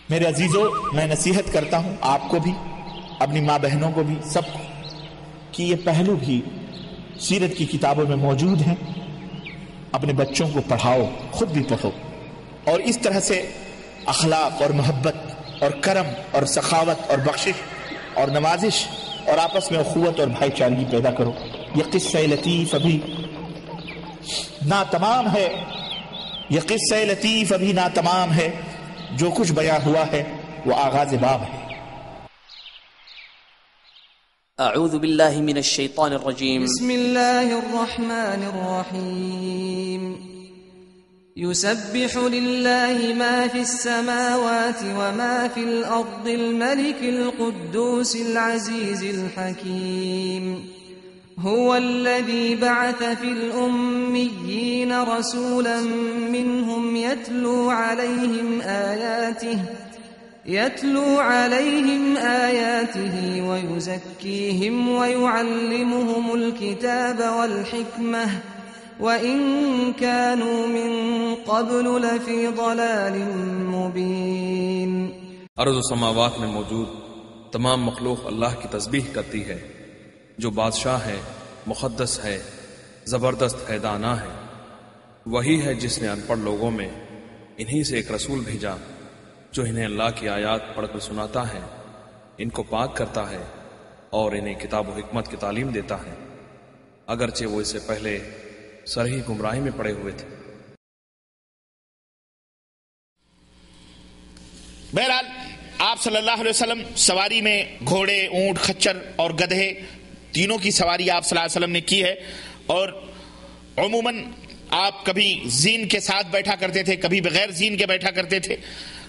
میرے عزیزوں، میں نصیحت کرتا ہوں آپ کو بھی، اپنی ماں بہنوں کو بھی، سب کو، کہ یہ پہلو بھی سیرت کی کتابوں میں موجود ہیں. اپنے بچوں کو پڑھاؤ، خود بھی پڑھو، اور اس طرح سے اخلاق اور محبت اور کرم اور سخاوت اور بخشش اور نوازش اور آپس میں اخوت اور بھائی چارگی پیدا کرو. یہ قصہ لطیف ابھی ناتمام ہے، یہ قصہ لطیف ابھی ناتمام ہے. جو کچھ بیان ہوا ہے وہ آغاز باب ہے. اعوذ باللہ من الشیطان الرجیم. بسم اللہ الرحمن الرحیم. يسبح لله ما في السماوات وما في الأرض الملك القدوس العزيز الحكيم. هو الذي بعث في الأميين رسولا منهم يتلو عليهم آياته ويزكيهم ويعلمهم الكتاب والحكمة وَإِن كَانُوا مِن قَبْلُ لَفِي ضَلَالٍ مُبِينٍ. ارض و سماوات میں موجود تمام مخلوق اللہ کی تسبیح کرتی ہے، جو بادشاہ ہے، مقدس ہے، زبردست ہے، دانا ہے. وہی ہے جس نے ان پڑھ لوگوں میں انہی سے ایک رسول بھیجا جو انہیں اللہ کی آیات پڑھ کر سناتا ہے، ان کو پاک کرتا ہے اور انہیں کتاب و حکمت کی تعلیم دیتا ہے، اگرچہ وہ اس سے پہلے سرہی گمراہی میں پڑے ہوئے تھے. بہرحال آپ صلی اللہ علیہ وسلم سواری میں گھوڑے، اونٹ، خچر اور گدھے تینوں کی سواری آپ صلی اللہ علیہ وسلم نے کی ہے. اور عموماً آپ کبھی زین کے ساتھ بیٹھا کرتے تھے، کبھی بغیر زین کے بیٹھا کرتے تھے.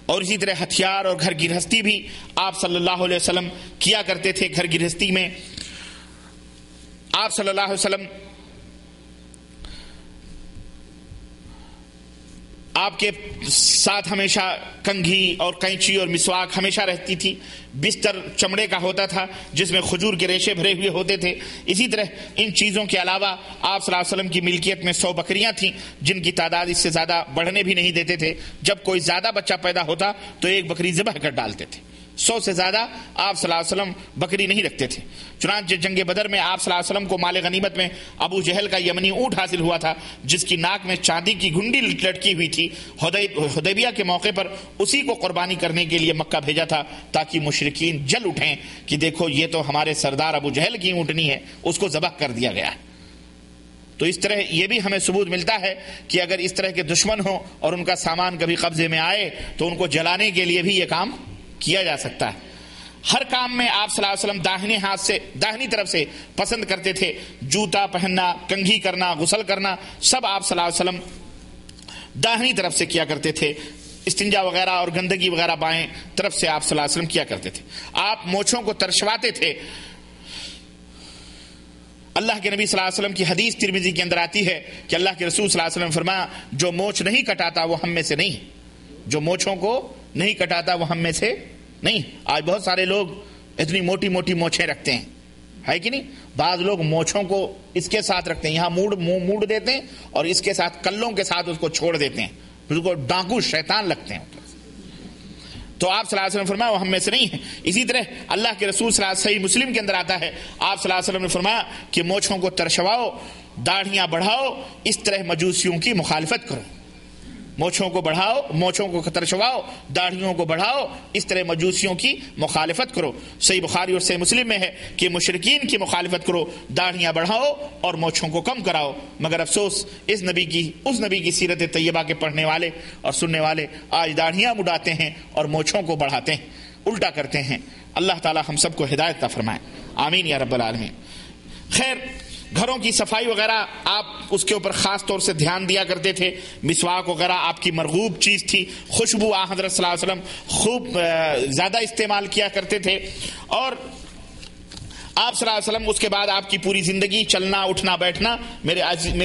اور اسی طرح ہتھیار اور گھر گرہستی بھی آپ صلی اللہ علیہ وسلم کیا کرتے تھے. گھر گرہستی میں آپ صلی اللہ علیہ وسلم آپ کے ساتھ ہمیشہ کنگھی اور قینچی اور مسواک ہمیشہ رہتی تھی. بستر چمڑے کا ہوتا تھا جس میں کھجور کے ریشے بھرے ہوئے ہوتے تھے. اسی طرح ان چیزوں کے علاوہ آپ صلی اللہ علیہ وسلم کی ملکیت میں 100 بکریاں تھیں جن کی تعداد اس سے زیادہ بڑھنے بھی نہیں دیتے تھے. جب کوئی زیادہ بچہ پیدا ہوتا تو ایک بکری ذبح کر ڈالتے تھے. 100 سے زیادہ آپ صلی اللہ علیہ وسلم بکری نہیں رکھتے تھے. چنانچہ جنگ بدر میں آپ صلی اللہ علیہ وسلم کو مال غنیمت میں ابو جہل کا یمنی اونٹ حاصل ہوا تھا جس کی ناک میں چاندی کی گھنڈی لٹکی ہوئی تھی. حدیبیہ کے موقع پر اسی کو قربانی کرنے کے لیے مکہ بھیجا تھا تاکہ مشرکین جل اٹھیں کہ دیکھو یہ تو ہمارے سردار ابو جہل کی اونٹنی ہے، اس کو ذبح کر دیا گیا. تو اس طرح یہ بھی ہمیں ثبوت ملتا ہے کہ اگر اس طرح کے دشمن ہوں اور ان کا سامان کبھی قبضے میں آئے تو ان کو جلانے کے لیے بھی یہ کام کیا جا سکتا ہے. ہر کام میں آپ صلی اللہ علیہ وسلم داہنے ہاتھ سے، داہنی طرف سے پسند کرتے تھے. جوتا پہننا، کنگھی کرنا، غسل کرنا، سب آپ صلی اللہ علیہ وسلم داہنی طرف سے کیا کرتے تھے. استنجا وغیرہ اور گندگی وغیرہ بائیں طرف سے آپ صلی اللہ علیہ وسلم کیا کرتے تھے. آپ مونچھوں کو ترشواتے تھے. اللہ کے نبی صلی اللہ علیہ وسلم کی حدیث ترمذی کے اندر آتی ہے کہ اللہ کے رسول صلی اللہ علیہ وسلم فرمایا جو مونچھ نہیں کٹاتا وہ ہم میں سے نہیں. جو مونچھوں کو نہیں کٹاتا وہ ہم میں سے نہیں. آج بہت سارے لوگ اتنی موٹی موٹی مونچھیں رکھتے ہیں، ہے کہ نہیں؟ بعض لوگ مونچھوں کو اس کے ساتھ رکھتے ہیں، یہاں موڑ دیتے ہیں اور اس کے ساتھ کلوں کے ساتھ اس کو چھوڑ دیتے ہیں، اس کو ڈاکو شیطان لگتے ہیں. تو آپ صلی اللہ علیہ وسلم فرمایا وہ ہم میں سے نہیں ہے. اسی طرح اللہ کے رسول صلی اللہ علیہ وسلم صحیح مسلم کے اندر آتا ہے آپ صلی اللہ علیہ وسلم نے فرمایا کہ مونچھوں کو ترشواؤ، داڑھیاں بڑھاؤ، اس طرح مجوسیوں کی مخالفت کرو. مونچھوں کو بڑھاؤ، مونچھوں کو ترشواؤ، داڑھیوں کو بڑھاؤ، اس طرح مجوسیوں کی مخالفت کرو. صحیح بخاری اور صحیح مسلم میں ہے کہ مشرکین کی مخالفت کرو، داڑھیاں بڑھاؤ اور مونچھوں کو کم کراؤ. مگر افسوس اس نبی کی سیرت طیبہ کے پڑھنے والے اور سننے والے آج داڑھیاں مڈاتے ہیں اور مونچھوں کو بڑھاتے ہیں، الٹا کرتے ہیں. اللہ تعالی ہم سب کو ہدایت عطا فرمائے، آمین یا رب العالمین. خیر، گھروں کی صفائی وغیرہ آپ اس کے اوپر خاص طور سے دھیان دیا کرتے تھے. مسواک وغیرہ آپ کی مرغوب چیز تھی. خوشبو حضرت صلی اللہ علیہ وسلم خوب زیادہ استعمال کیا کرتے تھے. اور آپ صلی اللہ علیہ وسلم اس کے بعد آپ کی پوری زندگی چلنا اٹھنا بیٹھنا میرے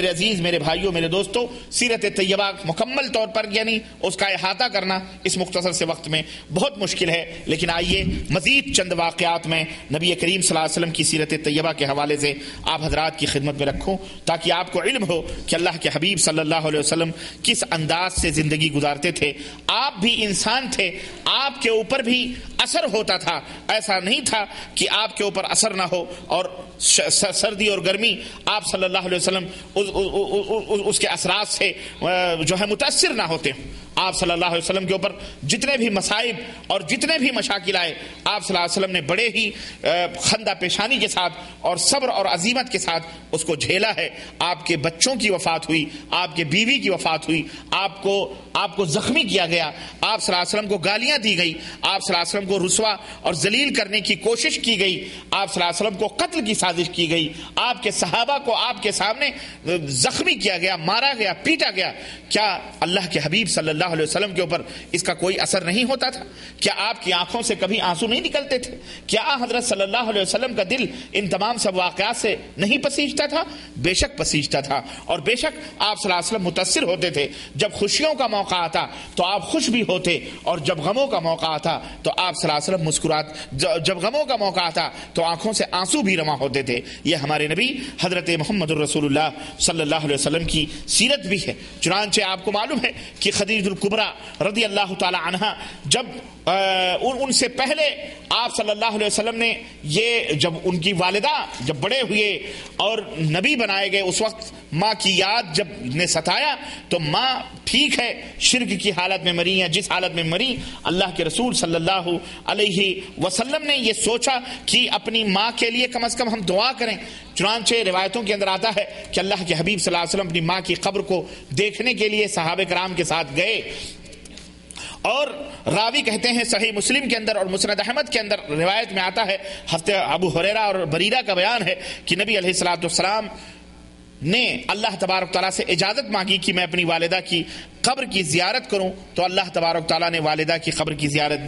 عزیز میرے بھائیوں میرے دوستوں سیرت طیبہ مکمل طور پر یعنی اس کا احاطہ کرنا اس مختصر سے وقت میں بہت مشکل ہے، لیکن آئیے مزید چند واقعات میں نبی کریم صلی اللہ علیہ وسلم کی سیرت طیبہ کے حوالے سے آپ حضرات کی خدمت میں رکھوں تاکہ آپ کو علم ہو کہ اللہ کے حبیب صلی اللہ علیہ وسلم کس انداز سے زندگی گزارتے تھے۔ آپ بھی انسان تھے، آپ کے اوپر بھی اثر ہوتا تھا، ایسا نہیں تھا کہ آپ کے اوپر اثر نہ ہو اور سردی اور گرمی آپ صلی اللہ علیہ وسلم اس کے اثرات سے جو ہے متاثر نہ ہوتے۔ آپ صلی اللہ علیہ وسلم کے اوپر جتنے بھی مصائب اور جتنے بھی مشاکل آئے آپ صلی اللہ علیہ وسلم نے بڑے ہی خندہ پیشانی کے ساتھ اور صبر اور عزیمت کے ساتھ اس کو جھیلا ہے۔ آپ کے بچوں کی وفات ہوئی، آپ کے بیوی کی وفات ہوئی، آپ کو زخمی کیا گیا، آپ صلی اللہ علیہ وسلم کو گالیاں دی گئی، آپ صلی اللہ علیہ وسلم کو رسوا اور ذلیل کرنے کی کوشش کی گئی، آپ صلی اللہ علیہ وسلم کو قتل کی سازش کی گئی، آپ کے صحابہ کو آپ کے سامنے زخمی کیا گیا، مارا گیا، پیٹا گیا۔ کیا اللہ کے حبیب صلی اللہ علیہ وسلم کے اوپر اس کا کوئی اثر نہیں ہوتا تھا؟ کیا آپ کی آنکھوں سے کبھی آنسو نہیں نکلتے تھے؟ کیا حضرت صلی اللہ علیہ وسلم کا دل ان تمام سب واقعات سے نہیں پسیجتا تھا؟ بے شک پسیجتا تھا، اور بے شک آپ صلی اللہ علیہ وسلم متاثر ہوتے تھے۔ جب خوشیوں کا موقع آتا تو آپ خوش بھی ہوتے، اور جب غموں کا موقع آتا تو آپ صلی اللہ علیہ وسلم جب غموں کا موقع آتا تو آنکھوں سے آنسو بھی رواں ہوتے تھے۔ یہ ہمارے نبی حضرت محمد الرسول اللہ صلی اللہ علیہ وسلم کی سیرت بھی ہے۔ چنانچہ آپ کو معلوم ہے کہ خدیجہ الکبریٰ رضی اللہ تعالی عنہا جب ان سے پہلے آپ صلی اللہ علیہ وسلم نے جب ان کی والدہ جب بڑے ہوئے اور نبی بنائے گئے اس وقت ماں کی یاد جب نے ستایا تو ماں ٹھیک ہے شرک کی حالت میں مری ہیں، جس حالت میں مری اللہ کے رسول صلی اللہ علیہ وسلم نے یہ سوچا کہ اپنی ماں کے لیے کم از کم ہم دعا کریں۔ چنانچہ روایتوں کے اندر آتا ہے کہ اللہ کے حبیب صلی اللہ علیہ وسلم اپنی ماں کی قبر کو دیکھنے کے لیے صحابہ کرام کے ساتھ گئے، اور راوی کہتے ہیں صحیح مسلم کے اندر اور مسند احمد کے اندر روایت میں آتا ہے، حضرت ابو ہریرہ اور بریرہ کا بیان ہے کہ نبی علیہ الصلوۃ والسلام نے اللہ تبارک تعالیٰ سے اجازت مانگی کہ میں اپنی والدہ کی قبر کی زیارت کروں، تو اللہ تبارک تعالیٰ نے والدہ کی قبر کی زیارت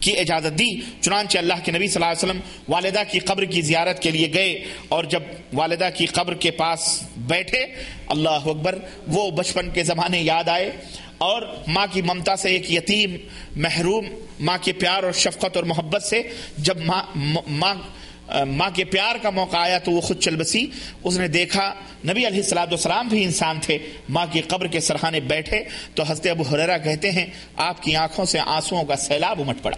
کی اجازت دی۔ چنانچہ اللہ کے نبی صلی اللہ علیہ وسلم والدہ کی قبر کی زیارت کے لیے گئے، اور جب والدہ کی قبر کے پاس بیٹھے اللہ اکبر وہ بچپن کے زمانے یاد آئے، اور ماں کی ممتا سے ایک یتیم محروم ماں کے پیار اور شفقت اور محبت سے جب ماں کے پیار کا موقع آیا تو وہ خود چل بسی۔ اس نے دیکھا نبی علیہ الصلوۃ والسلام بھی انسان تھے، ماں کی قبر کے سرحانے بیٹھے، تو حضرت ابو ہریرہ کہتے ہیں آپ کی آنکھوں سے آنسوؤں کا سیلاب امٹ پڑا،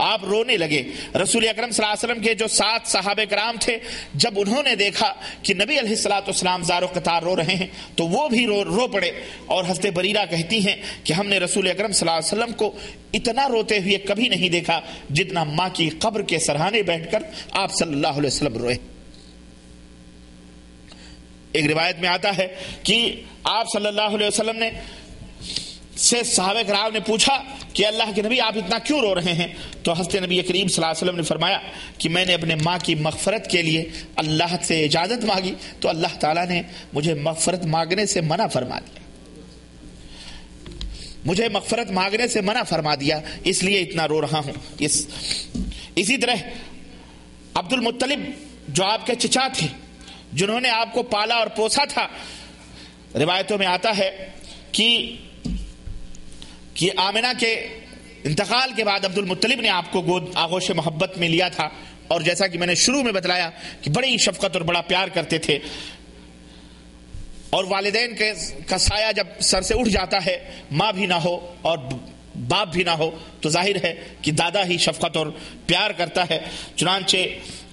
آپ رونے لگے۔ رسول اکرم صلی اللہ علیہ وسلم کے جو 7 صحابہ کرام تھے جب انہوں نے دیکھا کہ نبی علیہ الصلوۃ والسلام زار و قطار رو رہے ہیں تو وہ بھی رو پڑے، اور حضرت بریرہ کہتی ہیں کہ ہم نے رسول اکرم صلی اللہ علیہ وسلم کو اتنا روتے ہوئے کبھی نہیں دیکھا جتنا ماں کی قبر کے سرحانے بیٹھ کر آپ صلی اللہ علیہ وسلم روئے۔ ایک روایت میں آتا ہے کہ آپ صلی اللہ علیہ وسلم نے سے صحابہ کرام نے پوچھا کہ اللہ کے نبی آپ اتنا کیوں رو رہے ہیں؟ تو حضرت نبی کریم صلی اللہ علیہ وسلم نے فرمایا کہ میں نے اپنے ماں کی مغفرت کے لیے اللہ سے اجازت مانگی تو اللہ تعالیٰ نے مجھے مغفرت مانگنے سے منع فرما دیا، مجھے مغفرت مانگنے سے منع فرما دیا، اس لیے اتنا رو رہا ہوں۔ اسی طرح عبد المطلب جو آپ کے چچا تھے جنہوں نے آپ کو پالا اور پوسا تھا، روایتوں میں آتا ہے کہ آمنہ کے انتقال کے بعد عبد المطلب نے آپ کو آغوش محبت میں لیا تھا، اور جیسا کہ میں نے شروع میں بتلایا کہ بڑی شفقت اور بڑا پیار کرتے تھے، اور والدین کا سایہ جب سر سے اٹھ جاتا ہے، ماں بھی نہ ہو اور باپ بھی نہ ہو تو ظاہر ہے کہ دادا ہی شفقت اور پیار کرتا ہے۔ چنانچہ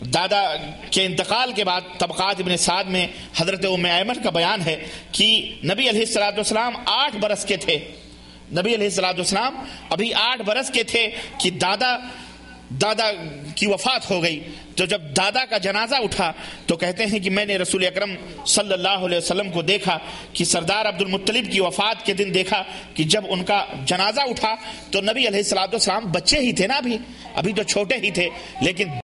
دادا کے انتقال کے بعد طبقات ابن سعد میں حضرت ام ایمن کا بیان ہے کہ نبی علیہ الصلوۃ والسلام 8 برس کے تھے، نبی علیہ الصلوۃ والسلام ابھی 8 برس کے تھے کہ دادا کی وفات ہو گئی، تو جب دادا کا جنازہ اٹھا تو کہتے ہیں کہ میں نے رسول اکرم صلی اللہ علیہ وسلم کو دیکھا کہ سردار عبد المطلب کی وفات کے دن دیکھا کہ جب ان کا جنازہ اٹھا تو نبی علیہ الصلوۃ والسلام بچے ہی تھے نا، ابھی تو چھوٹے ہی تھے، لیکن